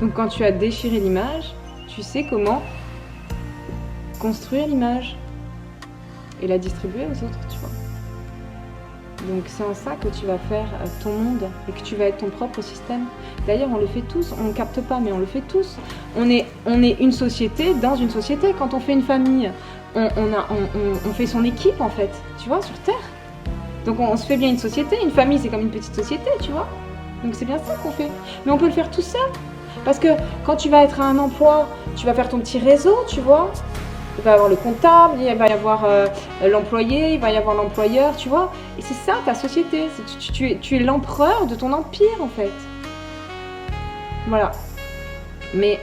Donc quand tu as déchiré l'image, tu sais comment construire l'image et la distribuer aux autres, tu vois. Donc c'est en ça que tu vas faire ton monde et que tu vas être ton propre système. D'ailleurs, on le fait tous, on ne capte pas, mais on le fait tous. On est une société dans une société. Quand on fait une famille, on fait son équipe en fait, tu vois, sur Terre. Donc on se fait bien une société. Une famille, c'est comme une petite société, tu vois. Donc c'est bien ça qu'on fait. Mais on peut le faire tout seul. Parce que quand tu vas être à un emploi, tu vas faire ton petit réseau, tu vois. Il va y avoir le comptable, il va y avoir l'employé, il va y avoir l'employeur, tu vois. Et c'est ça ta société. Tu es l'empereur de ton empire en fait. Voilà. Mais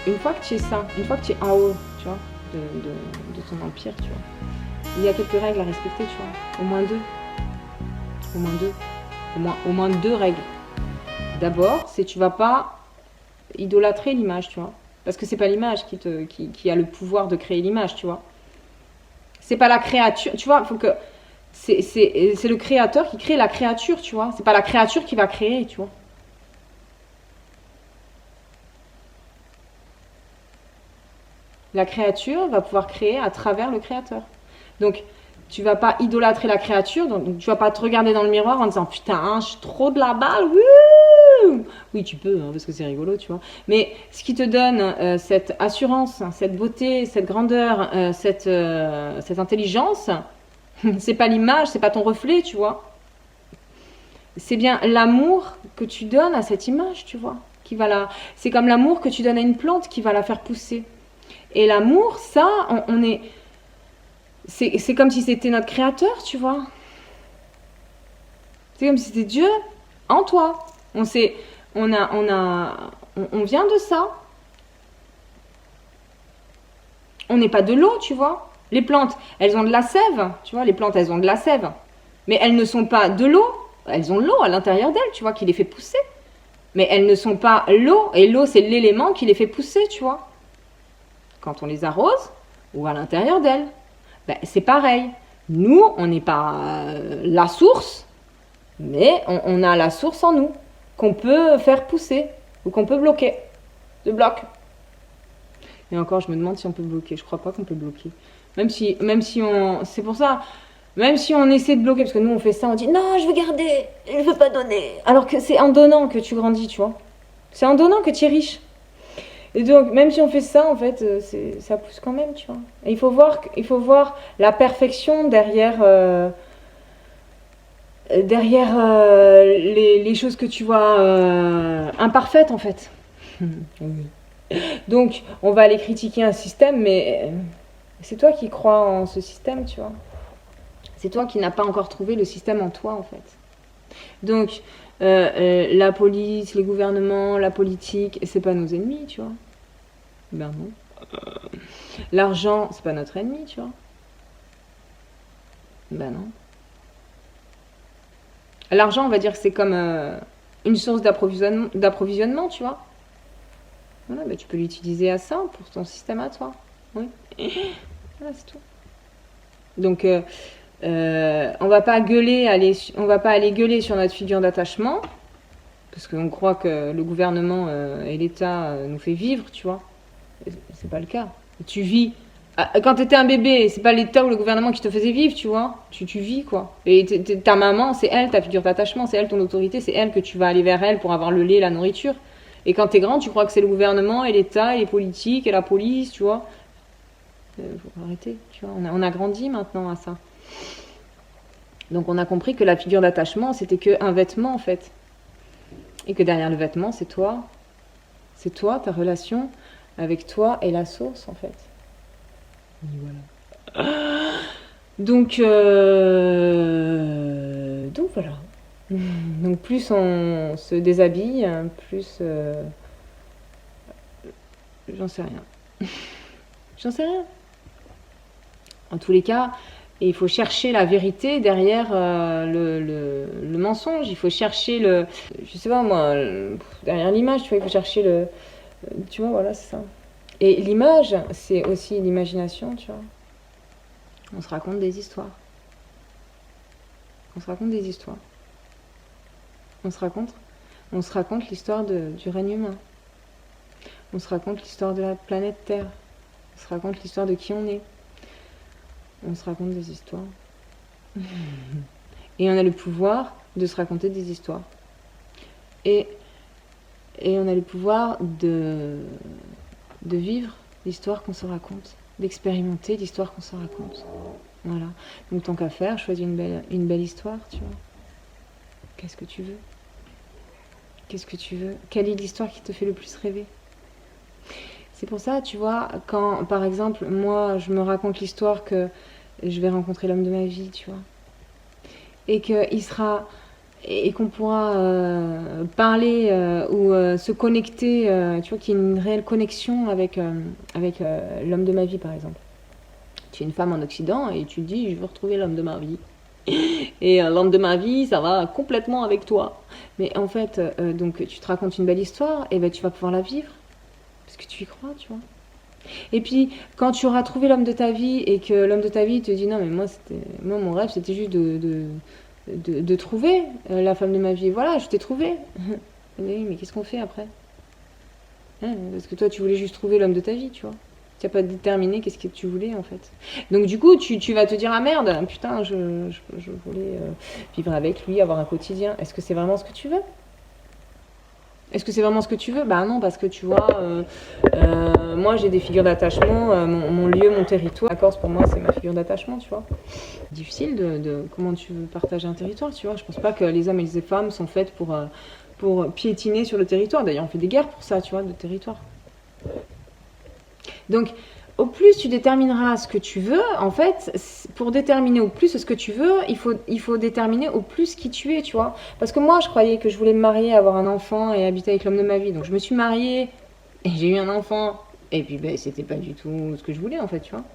une fois que tu es ça, une fois que tu es en haut, tu vois, de ton empire, tu vois, il y a quelques règles à respecter, tu vois. Au moins deux. Au moins deux. Au moins deux règles. D'abord, c'est tu vas pas idolâtrer l'image, tu vois. Parce que c'est pas l'image qui a le pouvoir de créer l'image, tu vois. C'est pas la créature, tu vois, faut que c'est le créateur qui crée la créature, tu vois. C'est pas la créature qui va créer, tu vois. La créature va pouvoir créer à travers le créateur. Donc, tu vas pas idolâtrer la créature, donc tu vas pas te regarder dans le miroir en disant putain, hein, je suis trop de la balle, wouh. Oui, tu peux, hein, parce que c'est rigolo, tu vois. Mais ce qui te donne cette assurance, cette beauté, cette grandeur, cette intelligence, c'est pas l'image, c'est pas ton reflet, tu vois. C'est bien l'amour que tu donnes à cette image, tu vois. C'est comme l'amour que tu donnes à une plante qui va la faire pousser. Et l'amour, ça, on est. C'est comme si c'était notre créateur, tu vois. C'est comme si c'était Dieu en toi. On vient de ça. On n'est pas de l'eau, tu vois. Les plantes, elles ont de la sève, tu vois. Les plantes, elles ont de la sève. Mais elles ne sont pas de l'eau. Elles ont de l'eau à l'intérieur d'elles, tu vois, qui les fait pousser. Mais elles ne sont pas l'eau. Et l'eau, c'est l'élément qui les fait pousser, tu vois. Quand on les arrose, ou à l'intérieur d'elles. Ben, c'est pareil. Nous, on n'est pas la source, mais on a la source en nous, qu'on peut faire pousser, ou qu'on peut bloquer. De bloc. Et encore, je me demande si on peut bloquer. Je crois pas qu'on peut bloquer. Même si on... C'est pour ça, même si on essaie de bloquer, parce que nous, on fait ça, on dit, non, je veux garder, je veux pas donner. Alors que c'est en donnant que tu grandis, tu vois. C'est en donnant que tu es riche. Et donc, même si on fait ça, en fait, ça pousse quand même, tu vois. Et il faut voir la perfection derrière les choses que tu vois imparfaites, en fait. Donc, on va aller critiquer un système, mais c'est toi qui crois en ce système, tu vois. C'est toi qui n'as pas encore trouvé le système en toi, en fait. Donc, la police, les gouvernements, la politique, c'est pas nos ennemis, tu vois. Ben non. L'argent, c'est pas notre ennemi, tu vois. Ben non. L'argent, on va dire que c'est comme une source d'approvisionnement, tu vois. Voilà, ben tu peux l'utiliser à ça pour ton système à toi. Oui. Voilà, c'est tout. Donc, on va pas aller gueuler sur notre figure d'attachement, parce qu'on croit que le gouvernement et l'État nous fait vivre, tu vois. C'est pas le cas. Tu vis. Quand t'étais un bébé, c'est pas l'État ou le gouvernement qui te faisait vivre, tu vois. Tu vis, quoi. Et ta maman, c'est elle, ta figure d'attachement, c'est elle ton autorité, c'est elle que tu vas aller vers elle pour avoir le lait, la nourriture. Et quand t'es grand, tu crois que c'est le gouvernement et l'État et les politiques et la police, tu vois. Faut arrêter, tu vois. On a grandi maintenant à ça. Donc on a compris que la figure d'attachement, c'était qu'un vêtement, en fait. Et que derrière le vêtement, c'est toi. C'est toi, ta relation avec toi et la source, en fait. Et voilà. Donc voilà. Donc plus on se déshabille, plus... j'en sais rien. J'en sais rien. En tous les cas, il faut chercher la vérité derrière le mensonge. Il faut chercher je sais pas moi, derrière l'image, tu vois, il faut chercher tu vois, voilà, c'est ça. Et l'image, c'est aussi l'imagination, tu vois. On se raconte des histoires. On se raconte des histoires. On se raconte l'histoire du règne humain. On se raconte l'histoire de la planète Terre. On se raconte l'histoire de qui on est. On se raconte des histoires. Et on a le pouvoir de se raconter des histoires. Et on a le pouvoir de vivre l'histoire qu'on se raconte, d'expérimenter l'histoire qu'on se raconte. Voilà. Donc tant qu'à faire, choisis une belle histoire, tu vois. Qu'est-ce que tu veux? Qu'est-ce que tu veux? Quelle est l'histoire qui te fait le plus rêver? C'est pour ça, tu vois, quand, par exemple, moi, je me raconte l'histoire que je vais rencontrer l'homme de ma vie, tu vois, et qu'il sera... et qu'on pourra parler ou se connecter, tu vois, qu'il y ait une réelle connexion avec l'homme de ma vie, par exemple. Tu es une femme en Occident et tu te dis, je veux retrouver l'homme de ma vie. Et l'homme de ma vie, ça va complètement avec toi. Mais en fait, donc tu te racontes une belle histoire, et ben tu vas pouvoir la vivre, parce que tu y crois, tu vois. Et puis, quand tu auras trouvé l'homme de ta vie et que l'homme de ta vie te dit, non, mais moi, mon rêve, c'était juste de trouver la femme de ma vie. Voilà, je t'ai trouvé. Mais qu'est-ce qu'on fait après? Parce que toi, tu voulais juste trouver l'homme de ta vie, tu vois. Tu n'as pas déterminé qu'est-ce que tu voulais, en fait. Donc, du coup, tu vas te dire, ah merde, putain, je voulais vivre avec lui, avoir un quotidien. Est-ce que c'est vraiment ce que tu veux? Est-ce que c'est vraiment ce que tu veux? Bah non, parce que tu vois, moi j'ai des figures d'attachement, mon lieu, mon territoire. La Corse pour moi c'est ma figure d'attachement, tu vois. Difficile de comment tu veux partager un territoire, tu vois. Je pense pas que les hommes et les femmes sont faites pour piétiner sur le territoire. D'ailleurs on fait des guerres pour ça, tu vois, de territoire. Donc au plus tu détermineras ce que tu veux, en fait, pour déterminer au plus ce que tu veux, il faut déterminer au plus qui tu es, tu vois. Parce que moi, je croyais que je voulais me marier, avoir un enfant et habiter avec l'homme de ma vie. Donc je me suis mariée et j'ai eu un enfant. Et puis ben, c'était pas du tout ce que je voulais, en fait, tu vois.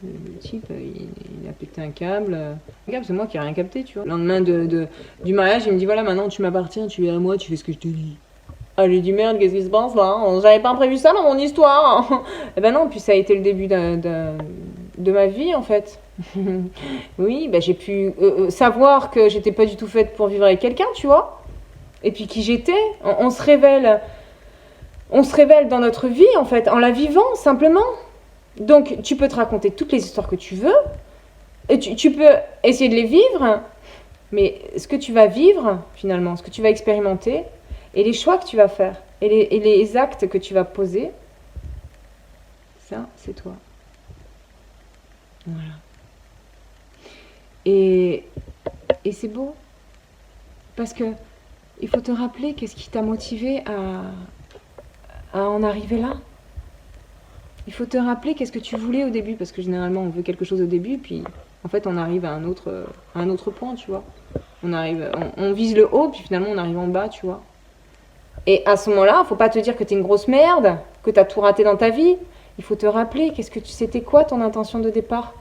Le type, il a pété un câble. C'est moi qui ai rien capté, tu vois. Le lendemain du mariage, il me dit, voilà, maintenant tu m'appartiens, tu es à moi, tu fais ce que je te dis. Ah, j'ai dit merde, qu'est-ce qui se passe là? J'avais pas prévu ça dans mon histoire. Eh ben non, puis ça a été le début de ma vie en fait. Oui, ben j'ai pu savoir que j'étais pas du tout faite pour vivre avec quelqu'un, tu vois. Et puis qui j'étais. On se révèle dans notre vie en fait, en la vivant simplement. Donc tu peux te raconter toutes les histoires que tu veux. Et tu peux essayer de les vivre. Mais ce que tu vas vivre finalement, ce que tu vas expérimenter, et les choix que tu vas faire, et les actes que tu vas poser, ça, c'est toi. Voilà. Et c'est beau. Parce que il faut te rappeler qu'est-ce qui t'a motivé à en arriver là. Il faut te rappeler qu'est-ce que tu voulais au début, parce que généralement on veut quelque chose au début, puis en fait on arrive à un autre point, tu vois. On vise le haut, puis finalement on arrive en bas, tu vois. Et à ce moment-là, faut pas te dire que t'es une grosse merde, que t'as tout raté dans ta vie. Il faut te rappeler c'était quoi ton intention de départ.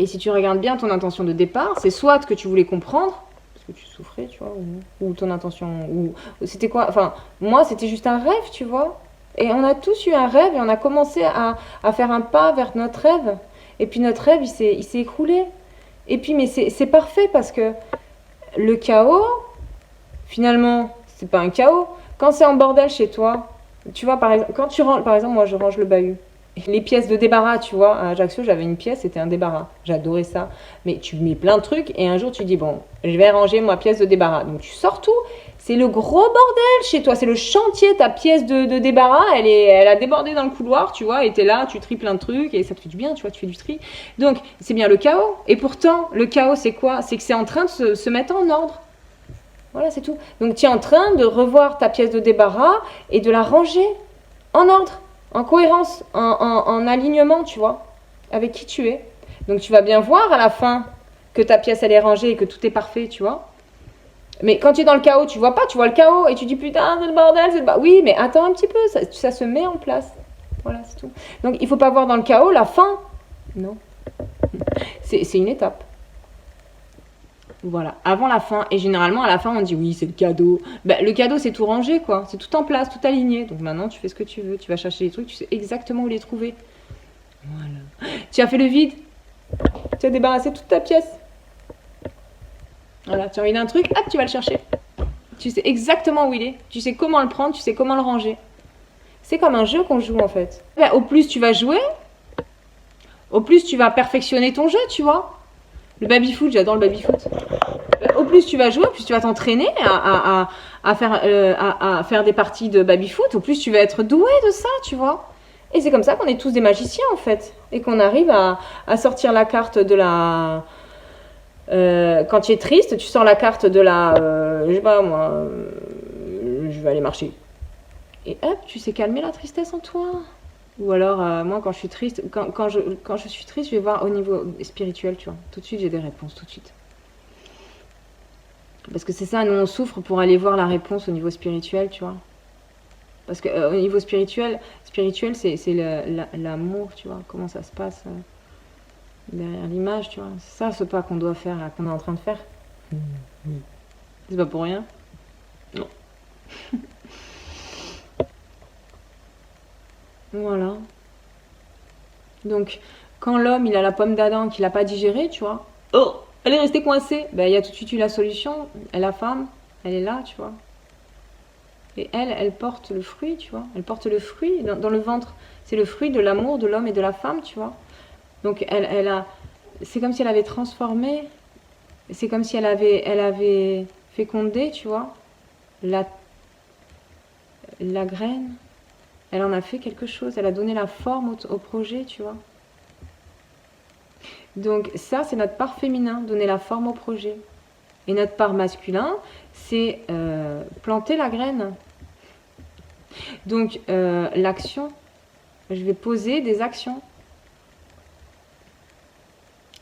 Et si tu regardes bien ton intention de départ, c'est soit que tu voulais comprendre, parce que tu souffrais, tu vois, ou ton intention, ou c'était quoi. Enfin, moi, c'était juste un rêve, tu vois. Et on a tous eu un rêve et on a commencé à faire un pas vers notre rêve. Et puis notre rêve, il s'est écroulé. Et puis, mais c'est parfait parce que le chaos, finalement, c'est pas un chaos. Quand c'est en bordel chez toi, tu vois, par exemple, quand tu ranges, par exemple, moi je range le bahut. Les pièces de débarras, tu vois, à Ajaccio, j'avais une pièce, c'était un débarras. J'adorais ça. Mais tu mets plein de trucs et un jour tu dis, bon, je vais ranger ma pièce de débarras. Donc tu sors tout. C'est le gros bordel chez toi. C'est le chantier, ta pièce de débarras. Elle a débordé dans le couloir, tu vois, et t'es là, tu tries plein de trucs et ça te fait du bien, tu vois, tu fais du tri. Donc c'est bien le chaos. Et pourtant, le chaos, c'est quoi? C'est que c'est en train de se mettre en ordre. Voilà, c'est tout. Donc tu es en train de revoir ta pièce de débarras et de la ranger en ordre, en cohérence, en alignement, tu vois, avec qui tu es. Donc tu vas bien voir à la fin que ta pièce elle est rangée et que tout est parfait, tu vois. Mais quand tu es dans le chaos, tu vois pas, tu vois le chaos et tu dis putain, c'est le bordel, c'est le bordel. Oui, mais attends un petit peu, ça se met en place. Voilà, c'est tout. Donc il faut pas voir dans le chaos la fin. Non. C'est une étape. Voilà, avant la fin. Et généralement, à la fin, on dit oui, c'est le cadeau. Ben, le cadeau, c'est tout rangé, quoi. C'est tout en place, tout aligné. Donc maintenant, tu fais ce que tu veux. Tu vas chercher les trucs, tu sais exactement où les trouver. Voilà. Tu as fait le vide. Tu as débarrassé toute ta pièce. Voilà, tu as envie d'un truc, hop, tu vas le chercher. Tu sais exactement où il est. Tu sais comment le prendre, tu sais comment le ranger. C'est comme un jeu qu'on joue en fait. Ben, au plus tu vas jouer, au plus tu vas perfectionner ton jeu, tu vois. Le baby-foot, j'adore le baby-foot. Au plus tu vas jouer, au plus tu vas t'entraîner à faire des parties de baby-foot, au plus tu vas être doué de ça, tu vois. Et c'est comme ça qu'on est tous des magiciens en fait. Et qu'on arrive à sortir la carte de la... quand tu es triste, tu sors la carte de la... je sais pas moi, je vais aller marcher. Et hop, tu sais calmer la tristesse en toi. Ou alors, moi, quand je suis triste, quand je suis triste, je vais voir au niveau spirituel, tu vois. Tout de suite, j'ai des réponses, tout de suite. Parce que c'est ça, nous, on souffre pour aller voir la réponse au niveau spirituel, tu vois. Parce qu'au niveau spirituel c'est l'amour, tu vois. Comment ça se passe derrière l'image, tu vois. C'est ça, ce pas qu'on doit faire, là, qu'on est en train de faire. C'est pas pour rien. Non. Voilà. Donc, quand l'homme, il a la pomme d'Adam qu'il n'a pas digérée, tu vois, oh, elle est restée coincée. Ben, il y a tout de suite eu la solution. Et la femme, elle est là, tu vois. Et elle porte le fruit, tu vois. Elle porte le fruit dans le ventre. C'est le fruit de l'amour de l'homme et de la femme, tu vois. Donc, c'est comme si elle avait transformé, c'est comme si elle avait fécondé, tu vois, la graine. Elle en a fait quelque chose, elle a donné la forme au projet, tu vois. Donc ça, c'est notre part féminin, donner la forme au projet. Et notre part masculin, c'est planter la graine. Donc l'action, je vais poser des actions.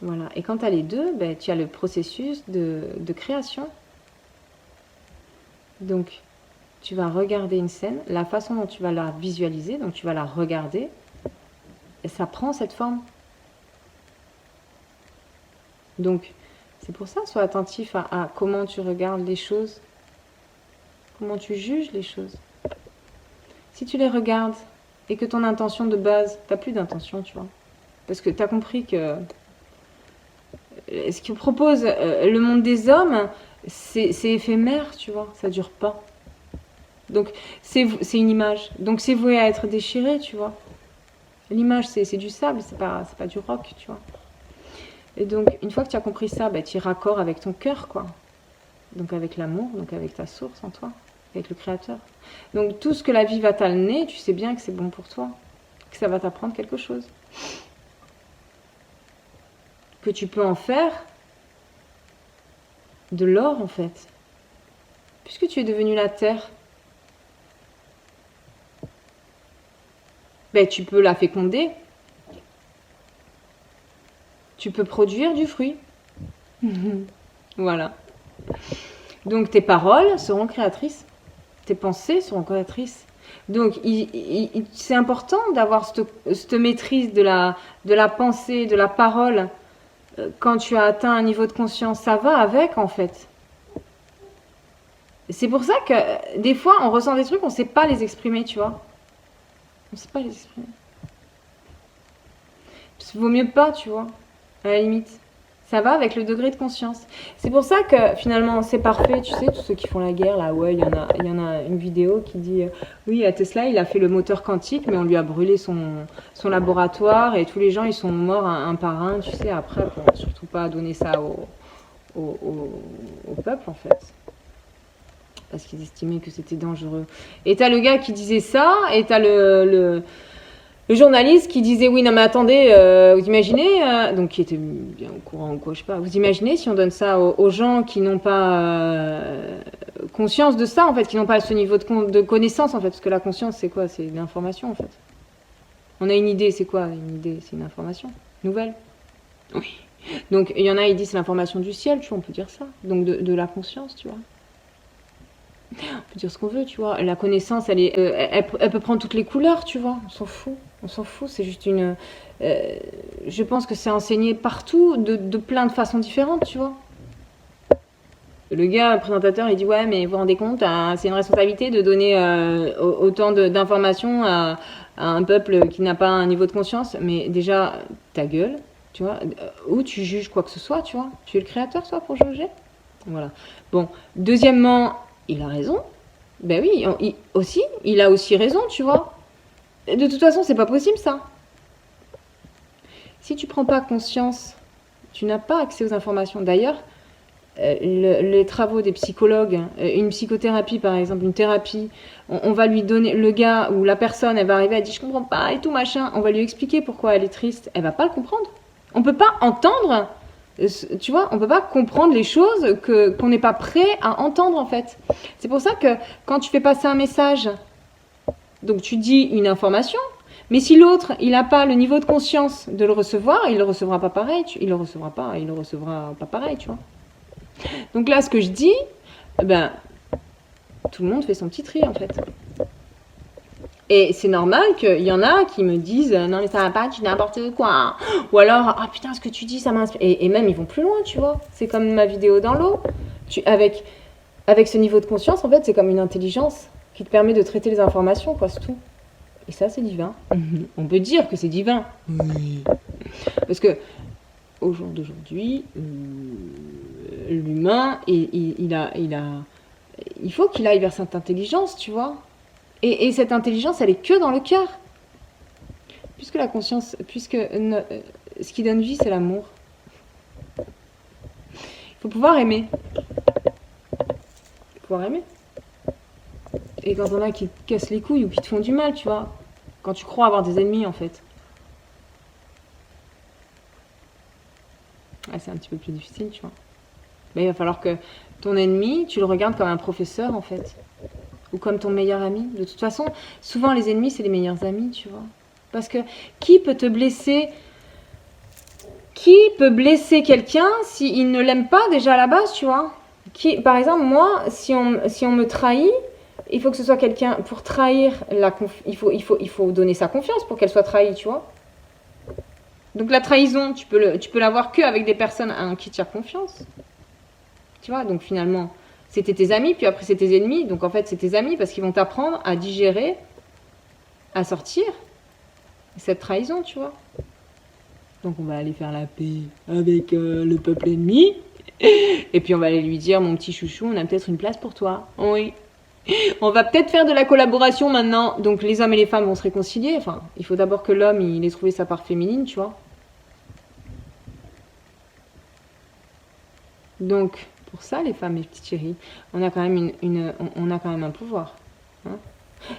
Voilà. Et quand tu as les deux, ben, tu as le processus de création. Donc, tu vas regarder une scène, la façon dont tu vas la visualiser, donc tu vas la regarder, et ça prend cette forme. Donc, c'est pour ça, sois attentif à comment tu regardes les choses, comment tu juges les choses. Si tu les regardes et que ton intention de base, tu n'as plus d'intention, tu vois, parce que tu as compris que ce que propose le monde des hommes, c'est éphémère, tu vois, ça dure pas. Donc, c'est une image. Donc, c'est voué à être déchiré, tu vois. L'image, c'est du sable, c'est pas du roc, tu vois. Et donc, une fois que tu as compris ça, bah, tu es raccord avec ton cœur, quoi. Donc, avec l'amour, donc avec ta source en toi, avec le Créateur. Donc, tout ce que la vie va t'amener, tu sais bien que c'est bon pour toi, que ça va t'apprendre quelque chose. Que tu peux en faire de l'or, en fait. Puisque tu es devenu la terre, ben, tu peux la féconder. Tu peux produire du fruit. Voilà. Donc tes paroles seront créatrices. Tes pensées seront créatrices. Donc c'est important d'avoir cette maîtrise de la pensée, de la parole. Quand tu as atteint un niveau de conscience, ça va avec en fait. C'est pour ça que des fois on ressent des trucs, on ne sait pas les exprimer, tu vois. On ne sait pas les exprimer. Il vaut mieux pas, tu vois, à la limite. Ça va avec le degré de conscience. C'est pour ça que finalement c'est parfait, tu sais, tous ceux qui font la guerre, là, ouais, il y en a une vidéo qui dit oui, à Tesla, il a fait le moteur quantique, mais on lui a brûlé son laboratoire et tous les gens, ils sont morts un par un, tu sais, après, pour surtout pas donner ça au peuple, en fait. Parce qu'ils estimaient que c'était dangereux. Et t'as le gars qui disait ça, et t'as le journaliste qui disait oui, non mais attendez, vous imaginez, donc qui était bien au courant ou quoi, je sais pas, vous imaginez si on donne ça aux gens qui n'ont pas conscience de ça en fait, qui n'ont pas ce niveau de connaissance en fait, parce que la conscience c'est quoi? C'est l'information en fait. On a une idée, c'est quoi? Une idée, c'est une information nouvelle. Oui. Donc il y en a, ils disent c'est l'information du ciel, tu vois, on peut dire ça. Donc de la conscience, tu vois. On peut dire ce qu'on veut, tu vois. La connaissance, elle peut prendre toutes les couleurs, tu vois. On s'en fout. On s'en fout. C'est juste une. Je pense que c'est enseigné partout, de plein de façons différentes, tu vois. Le gars, le présentateur, il dit ouais, mais vous vous rendez compte, c'est une responsabilité de donner autant d'informations à un peuple qui n'a pas un niveau de conscience. Mais déjà, ta gueule, tu vois. Ou tu juges quoi que ce soit, tu vois. Tu es le créateur, toi, pour juger. Voilà. Bon. Deuxièmement. Il a raison. Ben oui, il a aussi raison, tu vois. De toute façon, c'est pas possible ça. Si tu prends pas conscience, tu n'as pas accès aux informations. D'ailleurs, les travaux des psychologues, une psychothérapie par exemple, une thérapie, on va lui donner, le gars ou la personne, elle va arriver, elle dit je comprends pas et tout machin, on va lui expliquer pourquoi elle est triste, elle va pas le comprendre. On peut pas entendre, tu vois, on peut pas comprendre les choses qu'on n'est pas prêt à entendre en fait. C'est pour ça que quand tu fais passer un message, donc tu dis une information, mais si l'autre, il n'a pas le niveau de conscience de le recevoir, il le recevra pas pareil, il le recevra pas pareil, tu vois. Donc là, ce que je dis, ben, tout le monde fait son petit tri en fait. Et c'est normal qu'il y en a qui me disent non mais ça va pas, tu dis n'importe quoi. Ou alors ah putain ce que tu dis ça m'inspire. Et même ils vont plus loin, tu vois. C'est comme ma vidéo dans l'eau. Avec ce niveau de conscience, en fait, c'est comme une intelligence qui te permet de traiter les informations, quoi, c'est tout. Et ça, c'est divin. On peut dire que c'est divin. Oui. Parce que au jour d'aujourd'hui, l'humain, il faut qu'il aille vers cette intelligence, tu vois. Et cette intelligence, elle est que dans le cœur. Puisque la conscience, ce qui donne vie, c'est l'amour. Il faut pouvoir aimer. Pouvoir aimer. Et quand on a qui te cassent les couilles ou qui te font du mal, tu vois. Quand tu crois avoir des ennemis, en fait. Ouais, c'est un petit peu plus difficile, tu vois. Mais il va falloir que ton ennemi, tu le regardes comme un professeur, en fait. Ou comme ton meilleur ami. De toute façon, souvent les ennemis, c'est les meilleurs amis, tu vois. Parce que qui peut te blesser? Qui peut blesser quelqu'un s'il ne l'aime pas déjà à la base, tu vois? Par exemple, moi, si on me trahit, il faut que ce soit quelqu'un pour trahir il faut donner sa confiance pour qu'elle soit trahie, tu vois. Donc la trahison, tu peux l'avoir que avec des personnes à qui tu as confiance. Tu vois, donc finalement, c'était tes amis, puis après c'est tes ennemis. Donc en fait, c'est tes amis parce qu'ils vont t'apprendre à digérer, à sortir cette trahison, tu vois. Donc on va aller faire la paix avec le peuple ennemi. Et puis on va aller lui dire, mon petit chouchou, on a peut-être une place pour toi. Oui. On va peut-être faire de la collaboration maintenant. Donc les hommes et les femmes vont se réconcilier. Enfin, il faut d'abord que l'homme, il ait trouvé sa part féminine, tu vois. Donc, pour ça, les femmes, mes petites chéries, on a quand même on a quand même un pouvoir. Hein.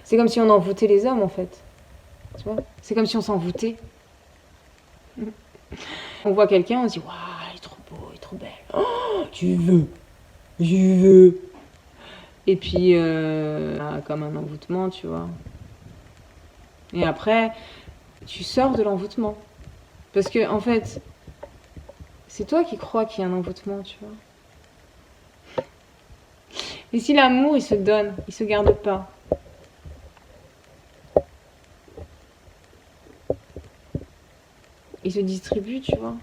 C'est comme si on envoûtait les hommes, en fait. Tu vois. C'est comme si on s'envoûtait. On voit quelqu'un, on se dit, waouh, il est trop beau, il est trop belle. Oh, tu veux. Et puis, comme un envoûtement, tu vois. Et après, tu sors de l'envoûtement. Parce que, en fait, c'est toi qui crois qu'il y a un envoûtement, tu vois. Et si l'amour, il se donne, il se garde pas. Il se distribue, tu vois.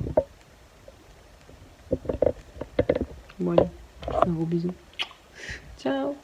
Bon, allez, un gros bisou. Ciao.